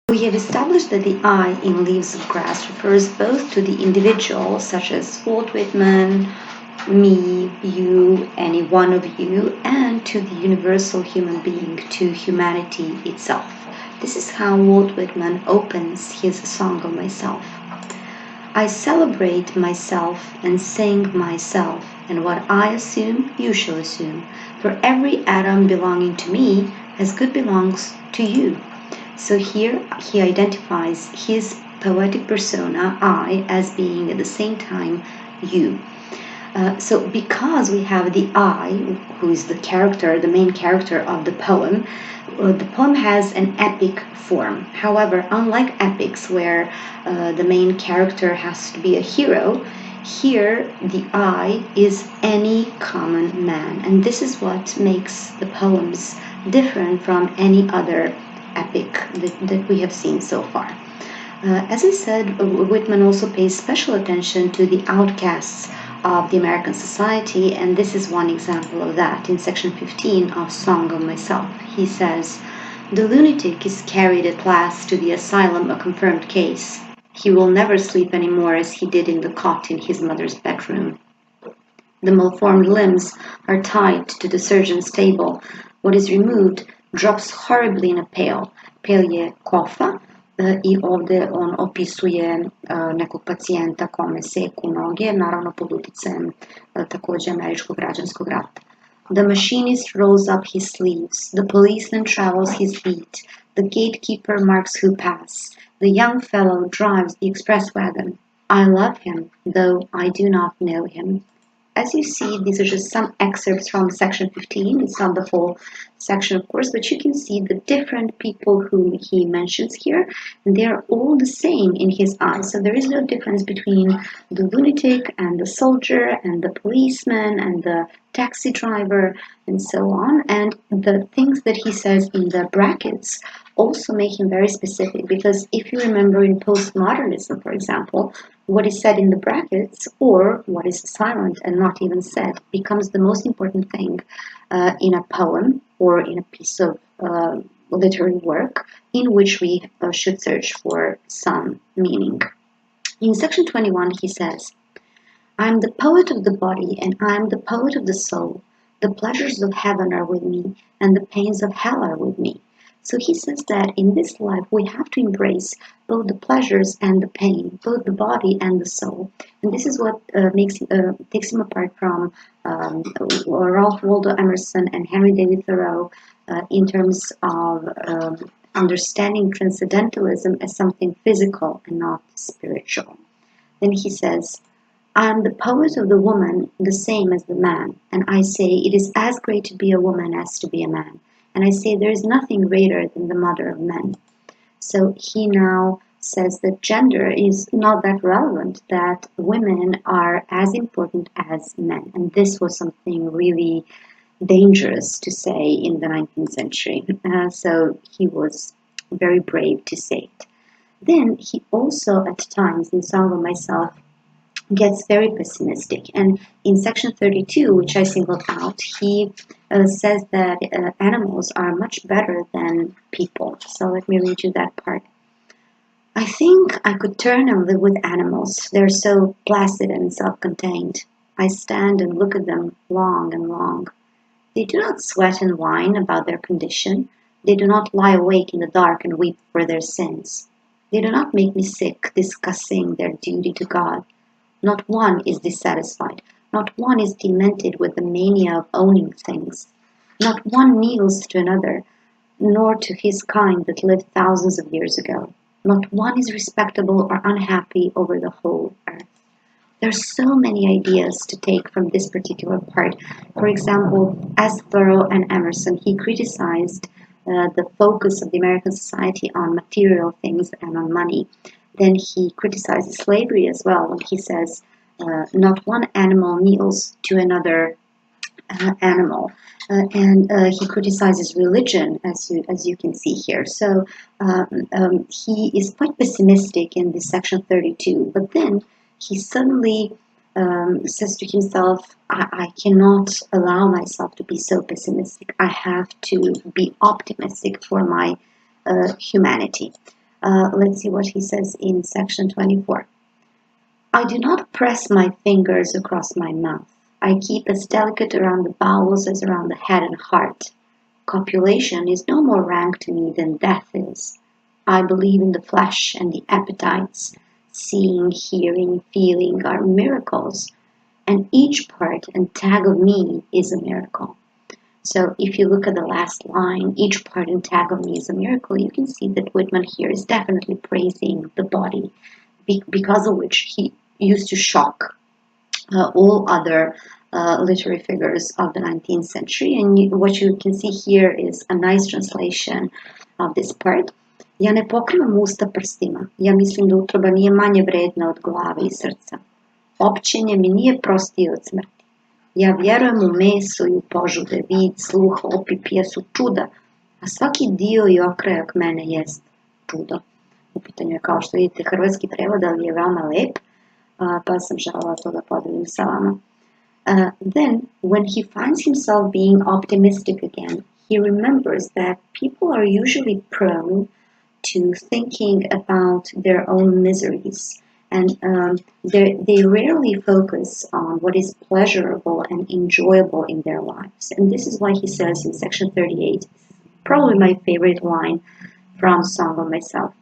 We have established that the I in Leaves of Grass refers both to the individual, such as Walt Whitman, me, you, any one of you, and to the universal human being, to humanity itself. This is how Walt Whitman opens his Song of Myself. I celebrate myself and sing myself, and what I assume, you shall assume. For every atom belonging to me as good belongs to you. So here he identifies his poetic persona, I, as being at the same time you. So because we have the I, who is the character, the main character of the poem has an epic form. However, unlike epics where the main character has to be a hero, here the I is any common man. And this is what makes the poems different from any other epic that we have seen so far. As I said, Whitman also pays special attention to the outcasts of the American society, and this is one example of that. In section 15 of Song of Myself, he says, "The lunatic is carried at last to the asylum, a confirmed case. He will never sleep any more as he did in the cot in his mother's bedroom. The malformed limbs are tied to the surgeon's table. What is removed drops horribly in a pail. Pail je kofa, I ovde on opisuje nekog pacijenta kome seku noge, naravno pod uticajem takođe američkog građanskog rata. The machinist rolls up his sleeves. The policeman travels his beat. The gatekeeper marks who pass. The young fellow drives the express wagon. I love him, though I do not know him." As you see, these are just some excerpts from section 15. It's not the whole section, of course, but you can see the different people whom he mentions here, and they are all the same in his eyes. So there is no difference between the lunatic and the soldier and the policeman and the taxi driver and so on. And the things that he says in the brackets also make him very specific, because if you remember in postmodernism, for example, what is said in the brackets or what is silent and not even said becomes the most important thing in a poem or in a piece of literary work in which we should search for some meaning. In section 21, he says, "I am the poet of the body and I am the poet of the soul. The pleasures of heaven are with me and the pains of hell are with me." So he says that in this life we have to embrace both the pleasures and the pain, both the body and the soul. And this is what takes him apart from Ralph Waldo Emerson and Henry David Thoreau in terms of understanding transcendentalism as something physical and not spiritual. Then he says, "I am the poet of the woman, the same as the man, and I say it is as great to be a woman as to be a man. And I say there is nothing greater than the mother of men." So he now says that gender is not that relevant, that women are as important as men. And this was something really dangerous to say in the 19th century. So he was very brave to say it. Then he also, at times, in Song of Myself, gets very pessimistic. And in section 32, which I singled out, he says that animals are much better than people. So let me read you that part. "I think I could turn and live with animals. They're so placid and self-contained. I stand and look at them long and long. They do not sweat and whine about their condition. They do not lie awake in the dark and weep for their sins. They do not make me sick discussing their duty to God. Not one is dissatisfied. Not one is demented with the mania of owning things. Not one kneels to another, nor to his kind that lived thousands of years ago. Not one is respectable or unhappy over the whole earth." There are so many ideas to take from this particular part. For example, as Thoreau and Emerson, he criticized the focus of the American society on material things and on money. Then he criticizes slavery as well when he says, "Not one animal kneels to another animal." And he criticizes religion, as you can see here. So he is quite pessimistic in this section 32. But then he suddenly says to himself, I cannot allow myself to be so pessimistic. I have to be optimistic for my humanity. Let's see what he says in section 24. I do not press my fingers across my mouth. I keep as delicate around the bowels as around the head and heart. Copulation is no more rank to me than death is. I believe in the flesh and the appetites. Seeing, hearing, feeling are miracles, and each part and tag of me is a miracle. So if you look at the last line, each part and tag of me is a miracle, you can see that Whitman here is definitely praising the body, because of which he used to shock all other literary figures of the 19th century. And what you can see here is a nice translation of this part. Ja ne pokrivam usta prstima, ja mislim da utroba nije manje vredna od glave i srca. Općenje mi nije prostije od smrti. Ja vjerujem u meso i u požude, vid, sluh, opipije su čuda, a svaki dio i okrajak mene jest čudo. U pitanju je, kao što vidite, hrvatski prevod, ali je veoma lep, pa sam želela to da podelim sa vama. Then, when he finds himself being optimistic again, he remembers that people are usually prone to thinking about their own miseries, and they rarely focus on what is pleasurable and enjoyable in their lives. And this is why he says in section 38, probably my favorite line from Song of Myself,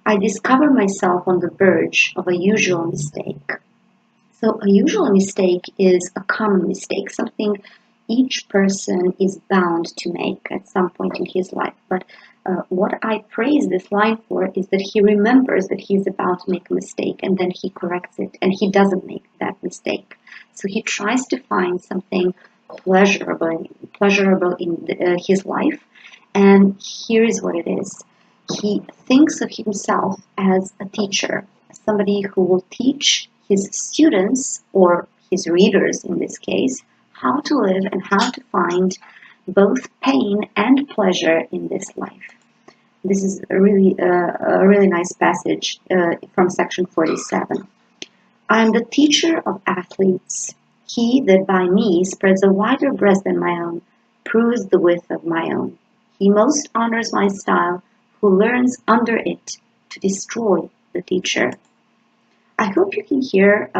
I discover myself on the verge of a usual mistake. So a usual mistake is a common mistake, something each person is bound to make at some point in his life. But what I praise this line for is that he remembers that he's about to make a mistake, and then he corrects it, and he doesn't make that mistake. So he tries to find something pleasurable in his life, and here is what it is. He thinks of himself as a teacher, somebody who will teach his students, or his readers in this case, how to live and how to find both pain and pleasure in this life. This is a really nice passage from section 47. I am the teacher of athletes. He that by me spreads a wider breast than my own, proves the width of my own. He most honors my style, who learns under it to destroy the teacher. I hope you can hear,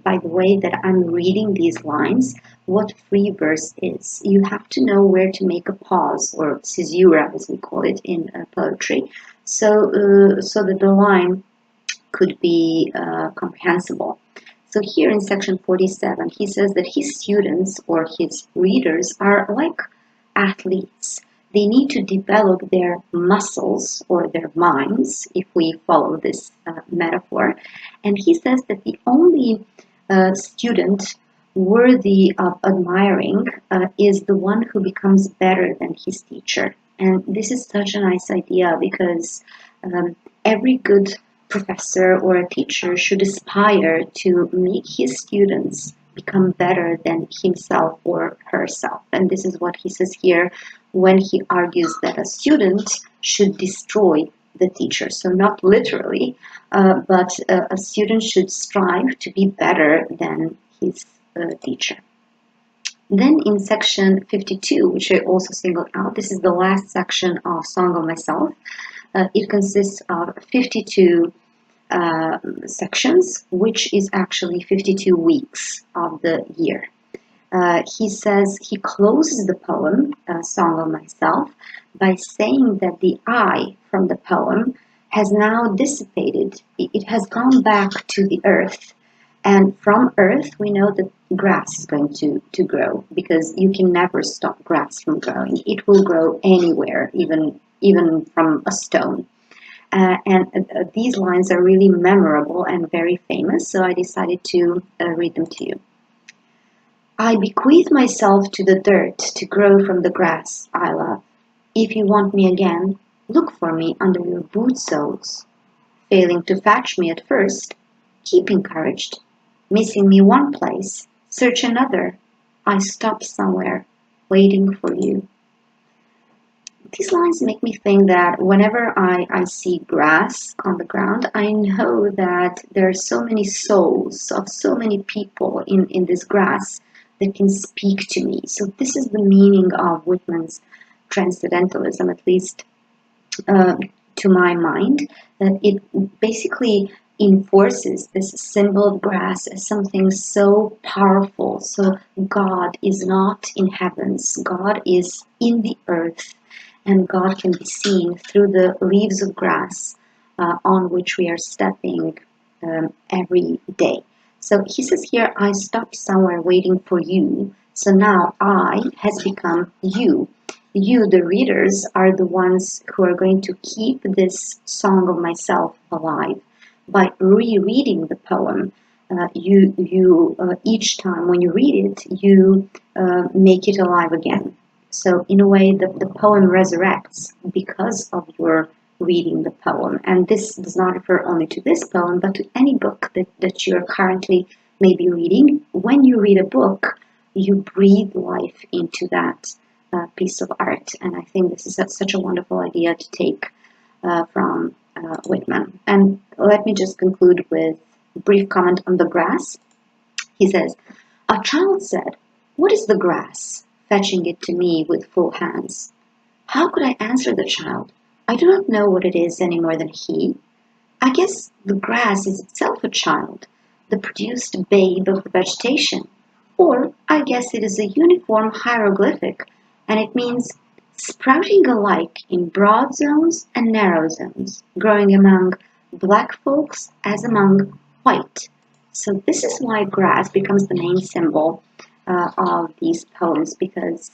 by the way that I'm reading these lines, what free verse is. You have to know where to make a pause, or caesura as we call it in poetry, so that the line could be comprehensible. So here in section 47, he says that his students, or his readers, are like athletes. They need to develop their muscles or their minds, if we follow this metaphor. And he says that the only student worthy of admiring is the one who becomes better than his teacher. And this is such a nice idea, because every good professor or a teacher should aspire to make his students become better than himself or herself. And this is what he says here when he argues that a student should destroy the teacher. So not literally, but a student should strive to be better than his teacher. Then in section 52, which I also singled out, this is the last section of Song of Myself. It consists of 52 sections, which is actually 52 weeks of the year. He says, he closes the poem, Song of Myself, by saying that the I from the poem has now dissipated. It has gone back to the earth. And from earth, we know that grass is going to grow, because you can never stop grass from growing. It will grow anywhere, even from a stone. And these lines are really memorable and very famous, so I decided to read them to you. I bequeath myself to the dirt to grow from the grass I love. If you want me again, look for me under your boot soles. Failing to fetch me at first, keep encouraged. Missing me one place, search another. I stop somewhere, waiting for you. These lines make me think that whenever I see grass on the ground, I know that there are so many souls of so many people in this grass that can speak to me. So this is the meaning of Whitman's transcendentalism, at least to to my mind that it basically enforces this symbol of grass as something so powerful. So God is not in heavens, God is in the earth, and God can be seen through the leaves of grass on which we are stepping every day. So he says here, I stopped somewhere waiting for you. So now I has become you. You, the readers, are the ones who are going to keep this song of myself alive by rereading the poem. Each time when you read it, you make it alive again. So in a way, the poem resurrects because of your reading the poem. And this does not refer only to this poem, but to any book that you're currently maybe reading. When you read a book, you breathe life into that piece of art. And I think this is such a wonderful idea to take from Whitman. And let me just conclude with a brief comment on the grass. He says, a child said, what is the grass? Fetching it to me with full hands. How could I answer the child? I do not know what it is any more than he. I guess the grass is itself a child, the produced babe of the vegetation. Or I guess it is a uniform hieroglyphic, and it means sprouting alike in broad zones and narrow zones, growing among black folks as among white. So this is why grass becomes the main symbol of these poems, because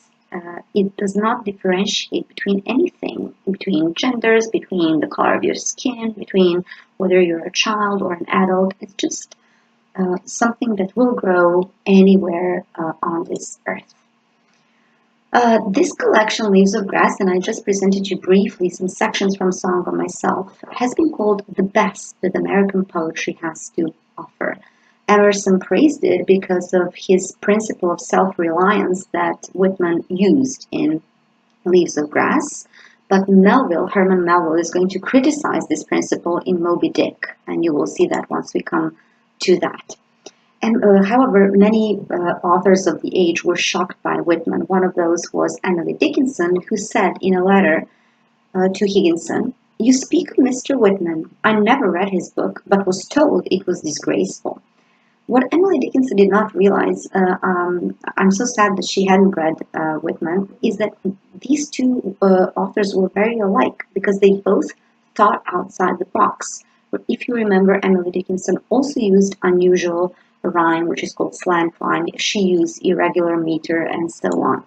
it does not differentiate between anything, between genders, between the color of your skin, between whether you're a child or an adult. It's just something that will grow anywhere on this earth. This collection, Leaves of Grass, and I just presented you briefly some sections from Song of Myself, has been called the best that American poetry has to offer. Emerson praised it because of his principle of self-reliance that Whitman used in Leaves of Grass. But Herman Melville, is going to criticize this principle in Moby Dick, and you will see that once we come to that. And however, many authors of the age were shocked by Whitman. One of those was Emily Dickinson, who said in a letter to Higginson, you speak of Mr. Whitman. I never read his book, but was told it was disgraceful. What Emily Dickinson did not realize, I'm so sad that she hadn't read Whitman, is that these two authors were very alike because they both thought outside the box. But if you remember, Emily Dickinson also used unusual rhyme, which is called slant rhyme. She used irregular meter and so on.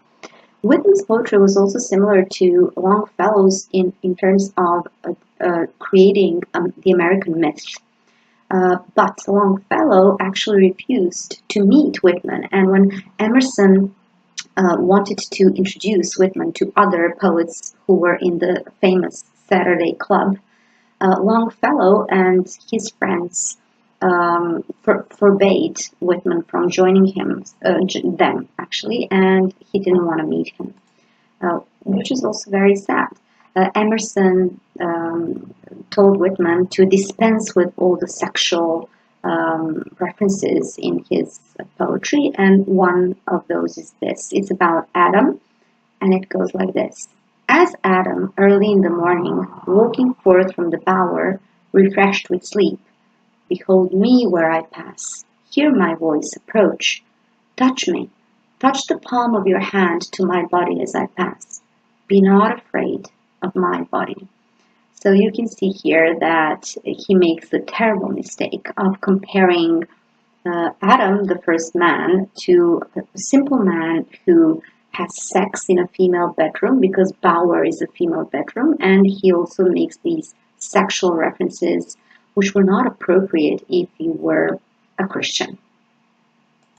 Whitman's poetry was also similar to Longfellow's in terms of creating the American myth. But Longfellow actually refused to meet Whitman, and when Emerson wanted to introduce Whitman to other poets who were in the famous Saturday Club, Longfellow and his friends forbade Whitman from joining them actually, and he didn't want to meet him, which is also very sad. Emerson told Whitman to dispense with all the sexual references in his poetry, and one of those is this. It's about Adam, and it goes like this. As Adam, early in the morning, walking forth from the bower, refreshed with sleep, behold me where I pass, hear my voice approach, touch me, touch the palm of your hand to my body as I pass, be not afraid of my body. So you can see here that he makes the terrible mistake of comparing Adam, the first man, to a simple man who has sex in a female bedroom, because bower is a female bedroom, and he also makes these sexual references which were not appropriate if you were a Christian.